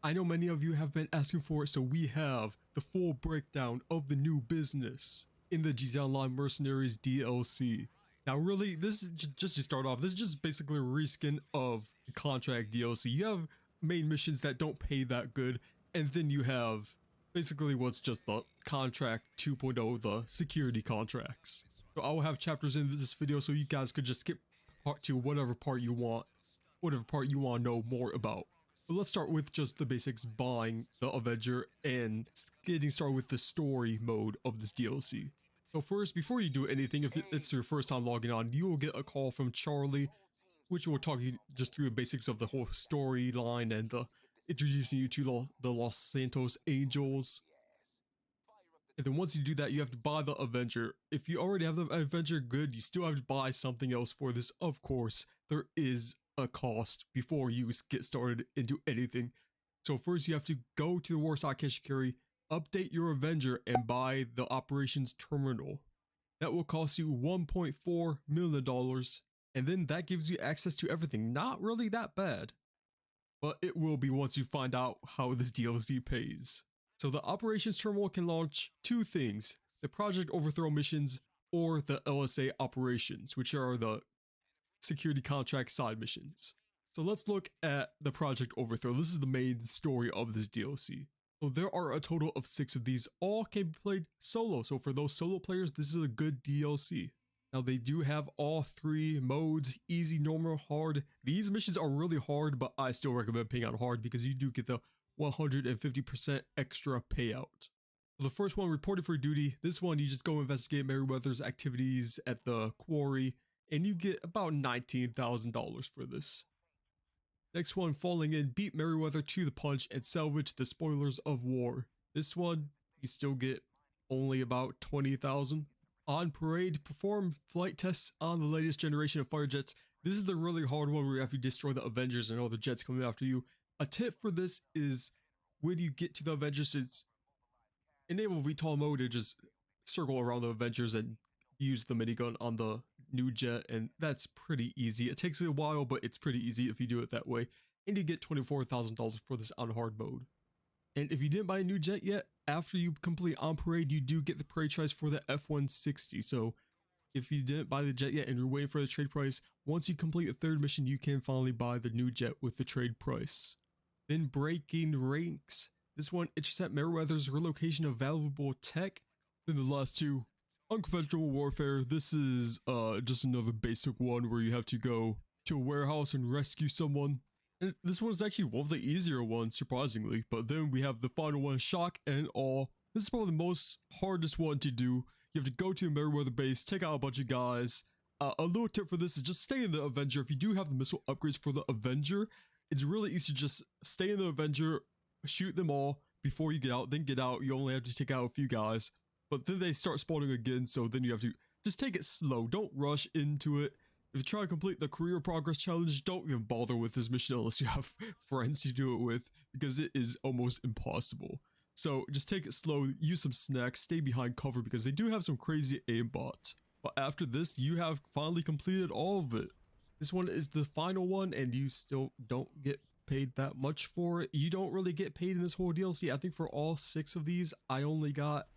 I know many of you have been asking for it, so we have the full breakdown of the new business in the GTA Online Mercenaries DLC. Now really, this is just to start off, this is just basically a reskin of the contract DLC. You have main missions that don't pay that good, and then you have basically what's just the contract 2.0, the security contracts. So I will have chapters in this video so you guys could just skip part 2, whatever part you want to know more about. But let's start with just the basics, buying the Avenger and getting started with the story mode of this DLC. So first, before you do anything, if it's your first time logging on, you will get a call from Charlie, which will talk you just through the basics of the whole storyline and introducing you to the Los Santos Angels. And then once you do that, you have to buy the Avenger. If you already have the Avenger, good. You still have to buy something else for this. Of course, there is a cost before you get started into anything. So first you have to go to the Warsaw Cash Carry, update your Avenger, and buy the operations terminal. That will cost you $1.4 million, and then that gives you access to everything. Not really that bad, but it will be once you find out how this DLC pays. So the operations terminal can launch two things: the Project Overthrow missions or the LSA Operations, which are the security contract side missions. So let's look at the Project Overthrow. This is the main story of this DLC. So there are a total of 6 of these. All can be played solo. So for those solo players, this is a good DLC. Now they do have all 3 modes: easy, normal, hard. These missions are really hard, but I still recommend paying on hard because you do get the 150% extra payout. So the first one, reported for duty. This one, you just go investigate Merryweather's activities at the quarry, and you get about $19,000 for this. Next one, falling in, beat Merryweather to the punch and salvage the spoilers of war. This one, you still get only about $20,000. On parade, perform flight tests on the latest generation of fighter jets. This is the really hard one where you have to destroy the Avengers and all the jets coming after you. A tip for this is when you get to the Avengers, it's enable VTOL mode to just circle around the Avengers and use the minigun on the new jet, and that's pretty easy. It takes a while, but it's pretty easy if you do it that way, and you get $24,000 for this on hard mode. And if you didn't buy a new jet yet, after you complete on parade, you do get the parade price for the F-160. So if you didn't buy the jet yet and you're waiting for the trade price, once you complete a 3rd mission, you can finally buy the new jet with the trade price. Then breaking ranks. This one, intercept Merryweather's relocation of valuable tech. Then the last 2, unconventional warfare. This is just another basic one where you have to go to a warehouse and rescue someone. And this one is actually one of the easier ones, surprisingly. But then we have the final one, shock and awe. This is probably the most hardest one to do. You have to go to the Merryweather base, take out a bunch of guys. A little tip for this is just stay in the Avenger. If you do have the missile upgrades for the Avenger, it's really easy to just stay in the Avenger, shoot them all before you get out, then get out. You only have to take out a few guys, but then they start spawning again, so then you have to just take it slow. Don't rush into it. If you try to complete the career progress challenge, don't even bother with this mission unless you have friends to do it with, because it is almost impossible. So just take it slow, use some snacks, stay behind cover because they do have some crazy aimbots. But after this, you have finally completed all of it. This one is the final one, and you still don't get paid that much for it. You don't really get paid in this whole DLC. I think for all 6 of these, I only got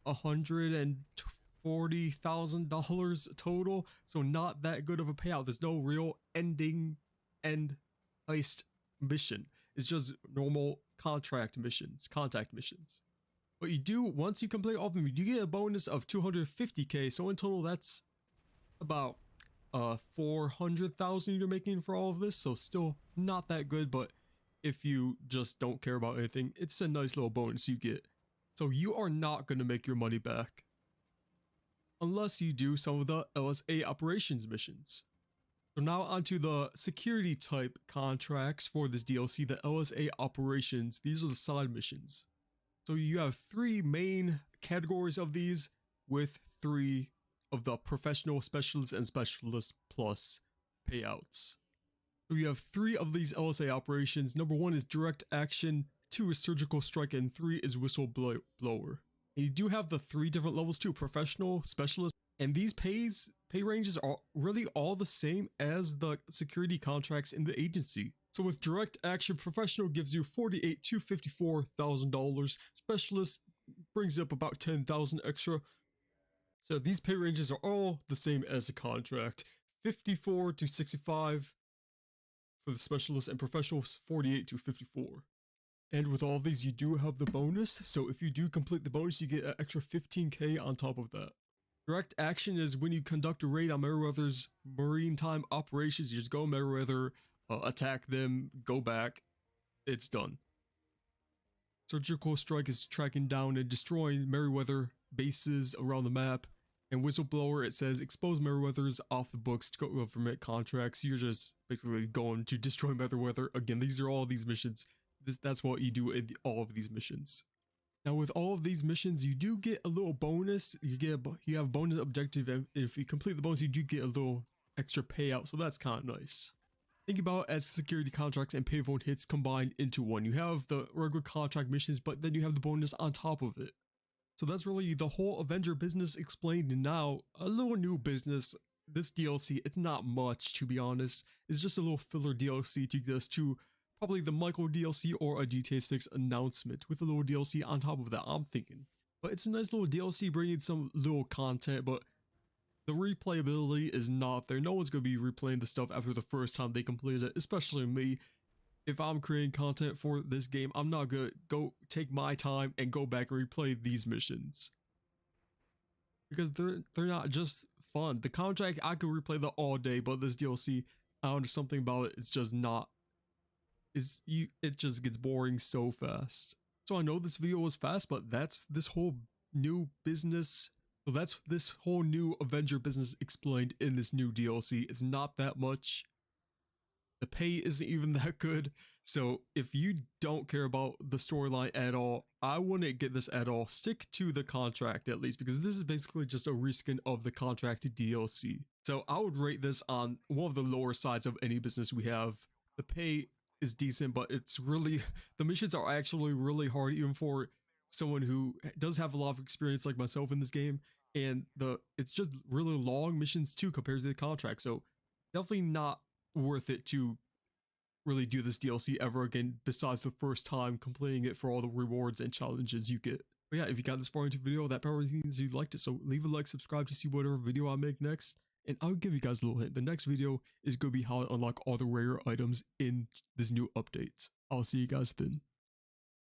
$140,000 total, so not that good of a payout. There's no real end heist mission. It's just normal contact missions. But you do, once you complete all of them, you do get a bonus of 250k. So in total, that's about 400,000 you're making for all of this. So still not that good, but if you just don't care about anything, it's a nice little bonus you get. So you are not going to make your money back unless you do some of the LSA Operations missions. So now onto the security type contracts for this DLC, the LSA Operations. These are the side missions. So you have 3 main categories of these with 3 of the professional, specialist, and specialist plus payouts. So you have 3 of these LSA operations. Number 1 is direct action, 2 is surgical strike, and 3 is whistleblower. And you do have the 3 different levels too: professional, specialist, and these pay ranges are really all the same as the security contracts in the agency. So with direct action, professional gives you $48,000 to $54,000. Specialist brings up about 10,000 extra. So these pay ranges are all the same as the contract. 54 to 65 for the specialist, and professionals 48 to 54. And with all of these, you do have the bonus. So if you do complete the bonus, you get an extra 15k on top of that. Direct action is when you conduct a raid on Meriwether's maritime operations. You just go Meriwether, attack them, go back. It's done. Surgical strike is tracking down and destroying Meriwether bases around the map. And whistleblower, it says expose Meriwether's off the books to government contracts. You're just basically going to destroy Meriwether. Again, these are all these missions. That's what you do in all of these missions. Now with all of these missions, you do get a little bonus. You have bonus objective, and if you complete the bonus, you do get a little extra payout. So that's kind of nice. Think about it as security contracts and payphone hits combined into one. You have the regular contract missions, but then you have the bonus on top of it. So that's really the whole Avenger business explained. And now a little new business. This DLC, it's not much, to be honest. It's just a little filler DLC to get us to probably the Michael DLC or a GTA 6 announcement with a little DLC on top of that, I'm thinking. But it's a nice little DLC bringing some little content, but the replayability is not there. No one's going to be replaying the stuff after the first time they complete it, especially me. If I'm creating content for this game, I'm not going to go take my time and go back and replay these missions. Because they're not just fun. The contract, I could replay that all day, but this DLC, I don't know, something about it, it's just not. It just gets boring so fast. So I know this video was fast, but that's this whole new business. So that's this whole new Avenger business explained in this new DLC. It's not that much. The pay isn't even that good. So if you don't care about the storyline at all, I wouldn't get this at all. Stick to the contract at least, because this is basically just a reskin of the contract DLC. So I would rate this on one of the lower sides of any business we have. The pay is decent, but it's really, the missions are actually really hard, even for someone who does have a lot of experience like myself in this game. And it's just really long missions too compared to the contract. So definitely not worth it to really do this DLC ever again, besides the first time completing it for all the rewards and challenges you get. But yeah, if you got this far into the video, that probably means you liked it. So leave a like, subscribe to see whatever video I make next. And I'll give you guys a little hint. The next video is going to be how to unlock all the rare items in this new update. I'll see you guys then.